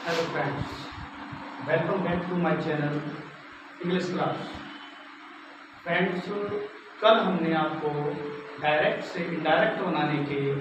Hello friends, welcome back to my channel English class. Friends, कल हमने आपको direct से इनडायरेक्ट बनाने के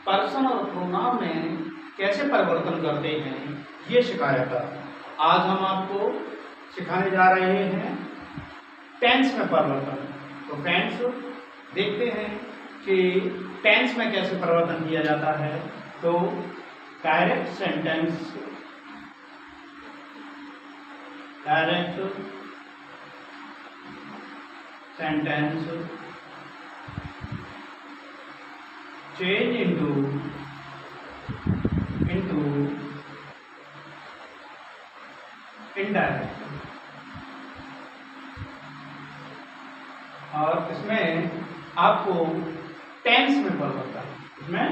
पर्सन और प्रोनाउन में कैसे परिवर्तन करते हैं ये सिखाया था। आज हम आपको सिखाने जा रहे हैं टेंस में परिवर्तन। तो फ्रेंड्स, देखते हैं कि टेंस में कैसे परिवर्तन किया जाता है। तो direct sentence, change into indirect. और इसमें आपको टेंस में परिवर्तन, इसमें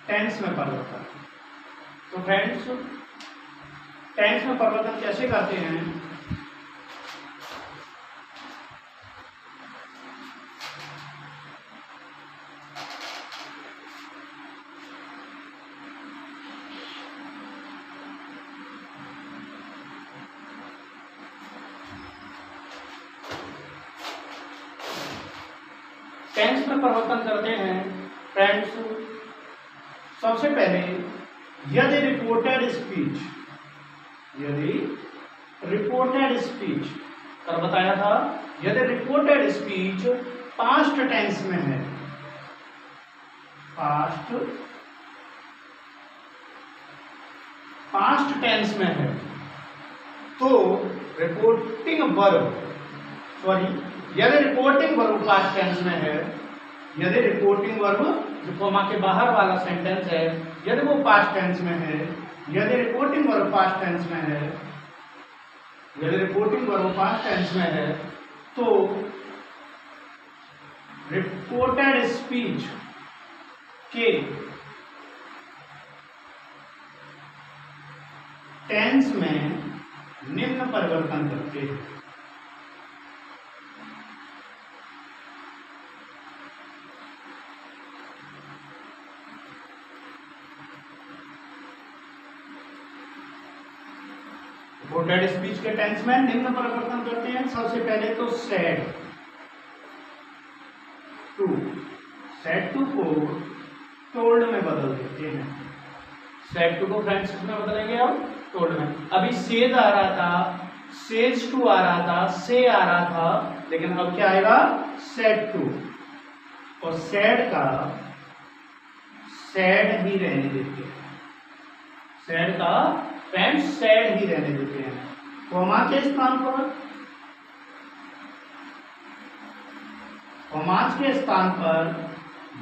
टेंस में परिवर्तन। तो फ्रेंड्स, टेंस में परिवर्तन कैसे करते हैं? टेंस में परिवर्तन करते हैं फ्रेंड्स, सबसे पहले यदि रिपोर्टेड स्पीच कर बताया था, यदि रिपोर्टेड स्पीच पास्ट टेंस में है, पास्ट टेंस में है, तो रिपोर्टिंग वर्ब यदि रिपोर्टिंग वर्ब पास्ट टेंस में है, यदि रिपोर्टिंग वर्ब जो कॉमा के बाहर वाला सेंटेंस है, यदि वो पास्ट टेंस में है, यदि रिपोर्टिंग वर्ब पास्ट टेंस में है, यदि रिपोर्टिंग वर्ब पास्ट टेंस में है, तो रिपोर्टेड स्पीच के टेंस में निम्न परिवर्तन करते हैं। रिपोर्टेड स्पीच के टेंस में निम्न परिवर्तन करते हैं। सबसे पहले तो सेड टू को टोल्ड में बदल देते हैं। सेड टू को फ्रेंड्स में बदलेंगे अब टोल्ड में। अभी सेज आ रहा था, सेज टू आ रहा था, से आ रहा था, लेकिन अब क्या आएगा? Said to. और सेड का सेड ही रहने देते हैं, सेड का फ्रेंड्स सेड ही रहने देते हैं। कॉमा के स्थान पर, कॉमास के स्थान पर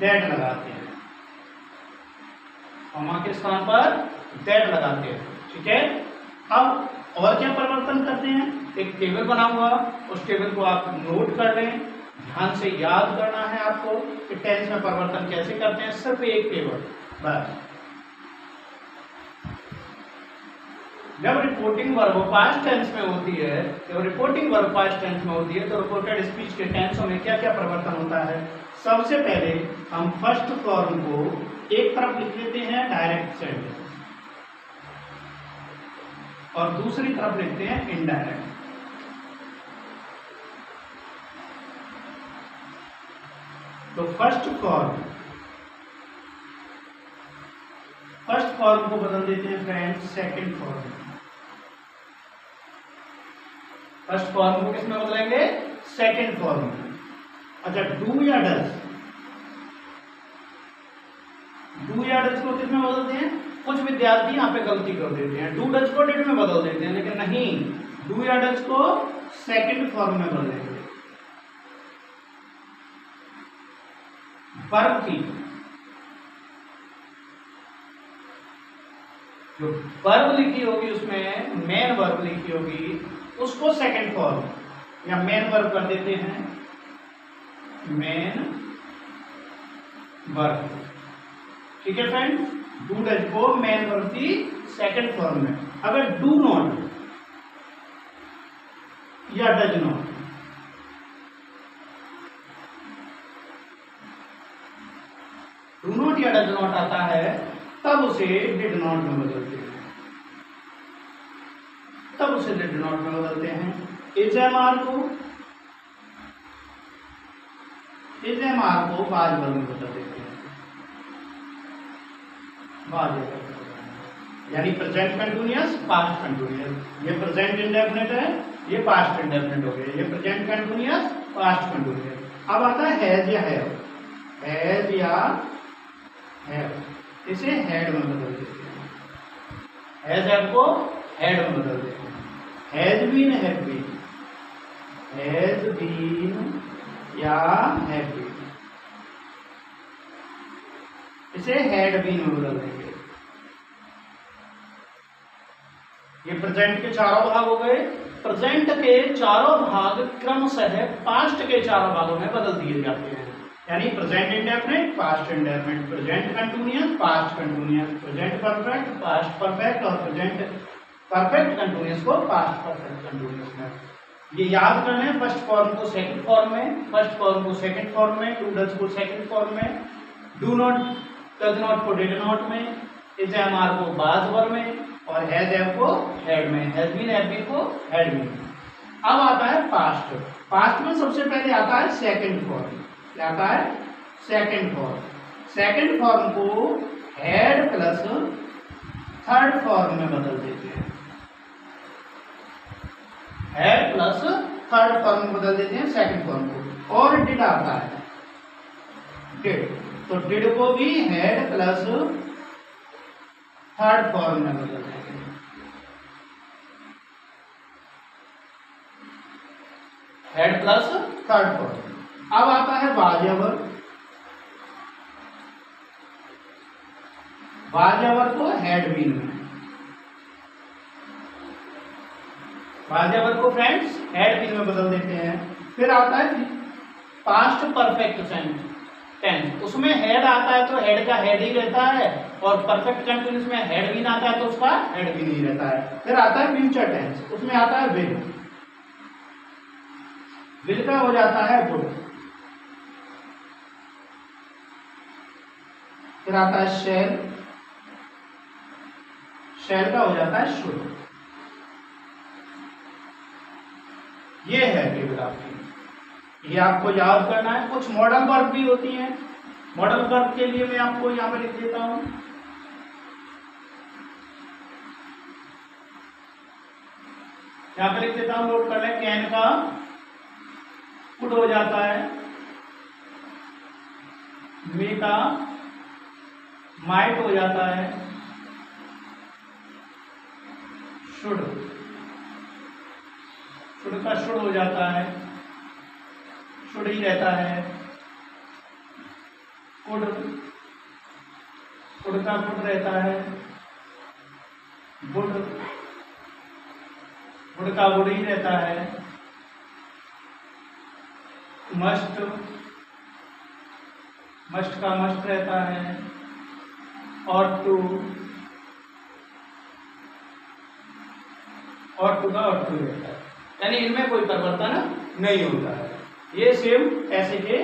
दैट लगाते हैं, कॉमा के स्थान पर दैट लगाते हैं। ठीक है। अब और क्या परिवर्तन करते हैं? एक टेबल बना हुआ, उस टेबल को आप नोट कर लें, ध्यान से याद करना है आपको कि टेंस में परिवर्तन कैसे करते हैं। सिर्फ एक टेबल बस। जब रिपोर्टिंग वर्ब पास्ट टेंस में होती है, जब रिपोर्टिंग वर्ब पास्ट टेंस में होती है, तो रिपोर्टेड स्पीच के टेंसों में क्या क्या परिवर्तन होता है? सबसे पहले हम फर्स्ट फॉर्म को एक तरफ लिख लेते हैं डायरेक्ट सेंटेंस, और दूसरी तरफ लिखते हैं इनडायरेक्ट। तो फर्स्ट फॉर्म को बदल देते हैं friends second form. First form को किसमें बदलेंगे? सेकंड फॉर्म में। अच्छा, डू या डज को किसमें बदलते हैं? कुछ विद्यार्थी यहाँ पे गलती कर देते हैं, डू डज को डिड में बदल देते हैं, लेकिन नहीं, डू या डज को सेकंड फॉर्म में बदलेंगे। वर्ब की जो वर्ब लिखी होगी, उसमें मेन वर्ब लिखी होगी, उसको सेकंड फॉर्म या मेन वर्ब कर देते हैं, मेन वर्ब। ठीक है फ्रेंड्स, डू डज को मेन वर्ब की सेकंड फॉर्म में। अगर डू नॉट या डज नॉट नॉट या डज नॉट आता है तब उसे डिड नॉट में बदलते हैं, तब उसे डिड नॉट में बदलते हैं। इज एम आर को वाज वर्ब में बदल देते हैं, वाज वर्ब, यानी प्रेजेंट कंटिन्यूअस पास्ट कंटिन्यूअस। ये प्रेजेंट इंडेफिनिट है, ये पास्ट इंडेफिनिट हो गया, ये प्रेजेंट कंटिन्यूअस पास्ट कंटिन्यूअस। अब आता है हैज या हैव, हैज या हैव, इसे हैड में बदल देते हैं, हैज हैव को हैड में बदल देते हैं। Has been have been, has been या हैव बीन, इसे हैड बीन में बदल देंगे। ये प्रेजेंट के चारों भाग हो गए। प्रेजेंट के चारों भाग क्रमशः पास्ट के चारों भागों में बदल दिए जाते हैं, यानी present indefinite, past indefinite, present continuous, past continuous, present perfect, past perfect और प्रेजेंट परफेक्ट कंटिन्यूअस को पास्ट परफेक्ट कंटिन्यूअस में। ये याद करना है, फर्स्ट फॉर्म को सेकंड फॉर्म में, फर्स्ट फॉर्म को सेकंड फॉर्म में, डू डज को सेकंड फॉर्म में, डू नॉट डज नॉट को डिड नॉट में, इज एम आर को वाज वर्ब में और हैज हैव को हैड में, हैज बीन हैव बीन को हैड बीन। अब आता है पास्ट। पास्ट में सबसे पहले आता है सेकंड फॉर्म। क्या आता है? Second form. सेकंड फॉर्म को हैड प्लस थर्ड फॉर्म में बदल देते हैं, हैड प्लस थर्ड फॉर्म में बदल देते हैं सेकंड फॉर्म को। और डिड आता है, डिड, तो डिड को भी हैड प्लस थर्ड फॉर्म में बदल देते हैं, हेड प्लस थर्ड फॉर्म। अब आता है वाजवर। वाजवर को हैड बीन में, वाजवर को फ्रेंड्स हैड बीन में बदल देते हैं। फिर आता है पास्ट परफेक्ट टेंस, उसमें हेड आता है तो हेड का हेड ही रहता है, और परफेक्ट कंटिन्यूअस में हेड बीन आता है तो उसका हेड बीन ही रहता है। फिर आता है फ्यूचर टेंस, उसमें आता है विल, विल का हो जाता है वुड। फिर आता है शैल, शैल का हो जाता है शुड। ये है टेबल आपकी, ये आपको याद करना है। कुछ मॉडल वर्ब भी होती हैं, मॉडल वर्ब के लिए मैं आपको यहां पे लिख देता हूं। यहां पे लिख देता हूं, नोट कर लें। कैन का कुड हो जाता है, मे का माइट हो जाता है, शुड, शुड का शुड हो जाता है, शुड ही रहता है। कुड, कुड का कुड रहता है, वुड, वुड का वुड ही रहता है। मस्ट, मस्ट का मस्ट रहता है, और टू, और टू का और टू रहता है, यानी इनमें कोई परिवर्तन नहीं होता है। ये सेम ऐसे के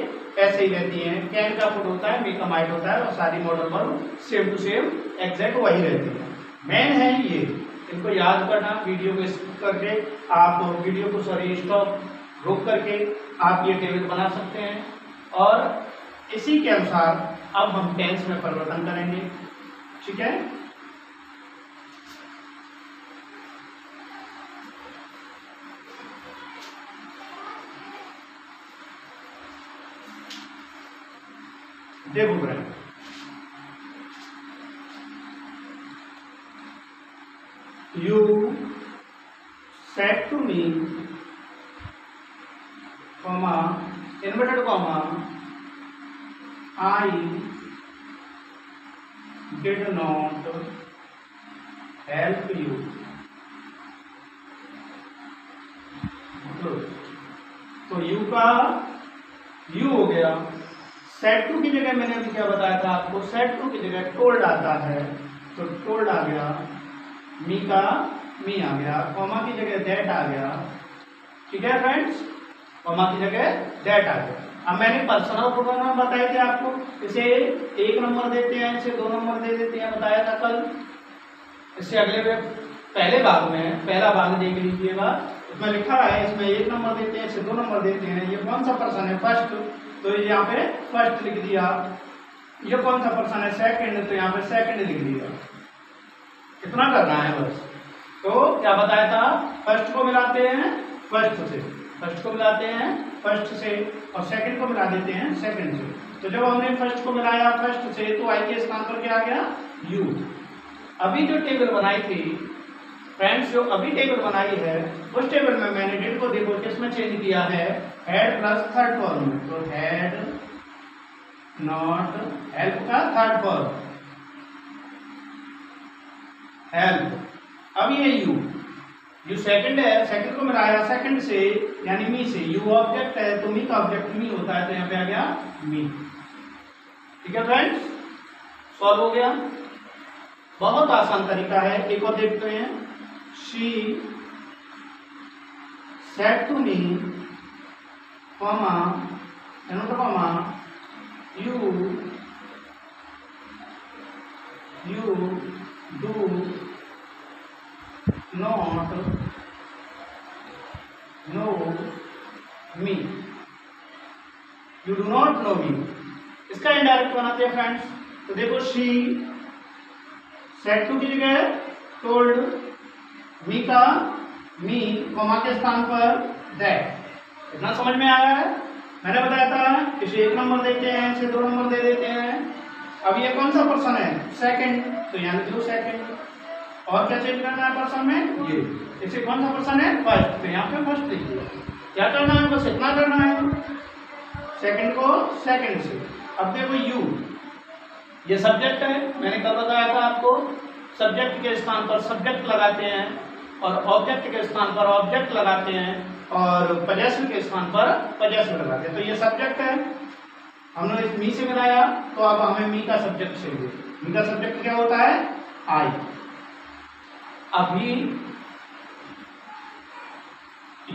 ऐसे ही रहती हैं। कैन का फुट होता है, मे का माइट होता है, और सारी modal verb same to same exact वही रहती है। मेन है ये, इनको याद करना। वीडियो को स्किप करके आप वीडियो को स्टॉप रोक करके आप ये टेबल बना सकते हैं, और इसी के अनुसार अब हम टेंस में परिवर्तन करेंगे। ठीक है, देखो friend, you said to me, comma, inverted comma, I did not help you. तो यू का यू हो गया। सेट टू की जगह मैंने अभी क्या बताया था आपको, सेट टू की जगह टोल्ड आता है, तो टोल्ड आ गया। मी का मी आ गया, कॉमा की जगह दैट आ गया। ठीक है फ्रेंड्स, कॉमा की जगह दैट आ गया। अब मैंने पर्सनल प्रोनाउन बताए थे आपको, इसे 1 नंबर देते हैं, इसे 2 नंबर दे देते हैं, बताया था कल। इससे अगले पहले भाग में पहला भाग देख लीजिएगा, इसमें लिखा है इसमें 1 नंबर देते हैं, इसे 2 नंबर देते हैं। ये कौन सा पर्सन है? फर्स्ट, तो यहाँ पे फर्स्ट लिख दिया। ये कौन सा पर्सन है? सेकंड, तो यहाँ पे सेकंड लिख दिया। इतना करना है बस। तो क्या बताया था? फर्स्ट को मिलाते हैं फर्स्ट से, फर्स्ट को मिलाते हैं फर्स्ट से, और सेकंड को मिला देते हैं सेकंड से। तो जब हमने फर्स्ट को मिलाया फर्स्ट से, तो आई के स्थान पर क्या आ गया? यू। अभी जो टेबल बनाई थी फ्रेंड्स, जो अभी टेबल बनाई है, उस टेबल में मैंने डिड को देखो किसमें चेंज किया है? हैड प्लस थर्ड फॉर्म में। तो हैड नॉट हेल्प का थर्ड फॉर्म हेल्प। अब ये यू सेकंड है, सेकंड को मिलाया सेकंड से यानी मी से। यू ऑब्जेक्ट है तो मी का ऑब्जेक्ट मी होता है, तो यहाँ पे आ गया मी। ठीक है फ्रेंड्स, सॉल्व हो गया। बहुत आसान तरीका है, एक और देखते हैं। She said to me comma comma you do not know me, you do not know me. इसका इनडायरेक्ट बनाते हैं फ्रेंड्स। तो देखो, शी सेड टू की जगह टोल्ड, मी का मी कॉमा के स्थान पर दैट। इतना समझ में आया है? मैंने बताया था इसे 1 नंबर देते हैं, इसे 2 नंबर दे देते हैं। अब ये कौन सा पर्सन है? सेकंड, तो यहाँ लिख लो सेकंड। और क्या चेंज करना है पर्सन में? ये। इसे कौन सा पर्सन है? फर्स्ट, तो यहाँ पे फर्स्ट लिख दिया। क्या करना है? बस इतना करना है, सेकंड को सेकंड से। अब देखो यू, ये सब्जेक्ट है, मैंने कल बताया था आपको। सब्जेक्ट के स्थान पर सब्जेक्ट लगाते हैं, और ऑब्जेक्ट के स्थान पर ऑब्जेक्ट लगाते हैं, और पजेसिव के स्थान पर पजेसिव लगाते हैं। तो ये सब्जेक्ट है, हमने इस मी से मिलाया, तो अब हमें मी का सब्जेक्ट चाहिए। मी का सब्जेक्ट क्या होता है? आई। अभी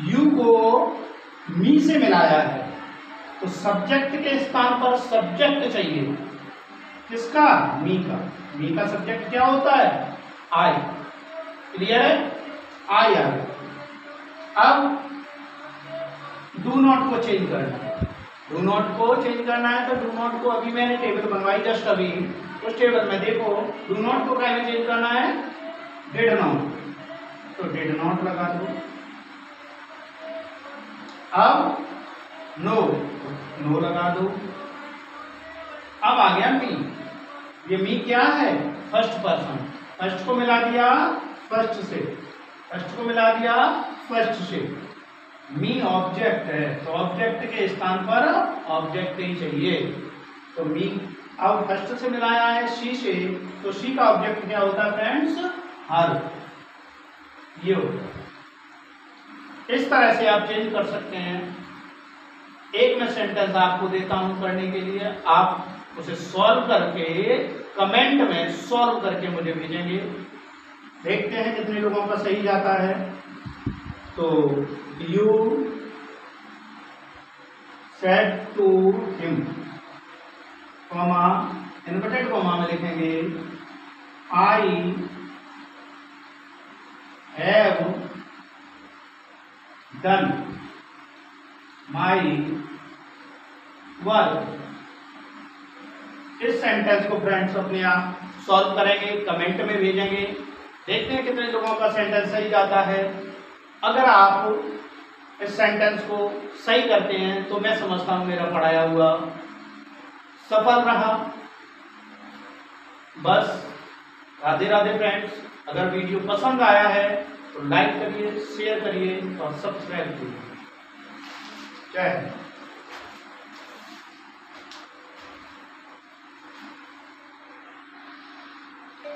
यू को मी से मिलाया है, तो सब्जेक्ट के स्थान पर सब्जेक्ट चाहिए। किसका? मी का। मी का सब्जेक्ट क्या होता है? आई। क्लियर है? आई आ गया। अब डू नॉट को चेंज करना है। डू नॉट को चेंज करना है, तो डू नॉट को अभी मैंने टेबल बनवाई जस्ट अभी, उस टेबल में देखो डू नॉट को क्या में चेंज करना है? डिड नॉट, तो डिड नॉट लगा दो। अब नो, नो लगा दो। अब आ गया मी। ये मी क्या है? First person. फर्स्ट को मिला दिया फर्स्ट से, फर्स्ट को मिला दिया फर्स्ट से। मी ऑब्जेक्ट है, तो ऑब्जेक्ट के स्थान पर ऑब्जेक्ट ही चाहिए। तो मी अब फर्स्ट से मिलाया है शी से, तो शी का ऑब्जेक्ट क्या होता है फ्रेंड्स? हर। ये होता है। इस तरह से आप चेंज कर सकते हैं। एक मैं सेंटेंस आपको देता हूं पढ़ने के लिए, आप उसे सॉल्व करके कमेंट में सॉल्व करके मुझे भेजेंगे। देखते हैं कितने लोगों का सही जाता है। तो you said to him, comma inverted comma में लिखेंगे I have done my work. इस सेंटेंस को फ्रेंड्स अपने आप सॉल्व करेंगे, कमेंट में भेजेंगे। देखते हैं कितने लोगों का सेंटेंस सही जाता है। अगर आप इस सेंटेंस को सही करते हैं तो मैं समझता हूं मेरा पढ़ाया हुआ सफल रहा। बस राधे राधे फ्रेंड्स। अगर वीडियो पसंद आया है तो लाइक करिए, शेयर करिए और सब्सक्राइब करिए। जय हिंद।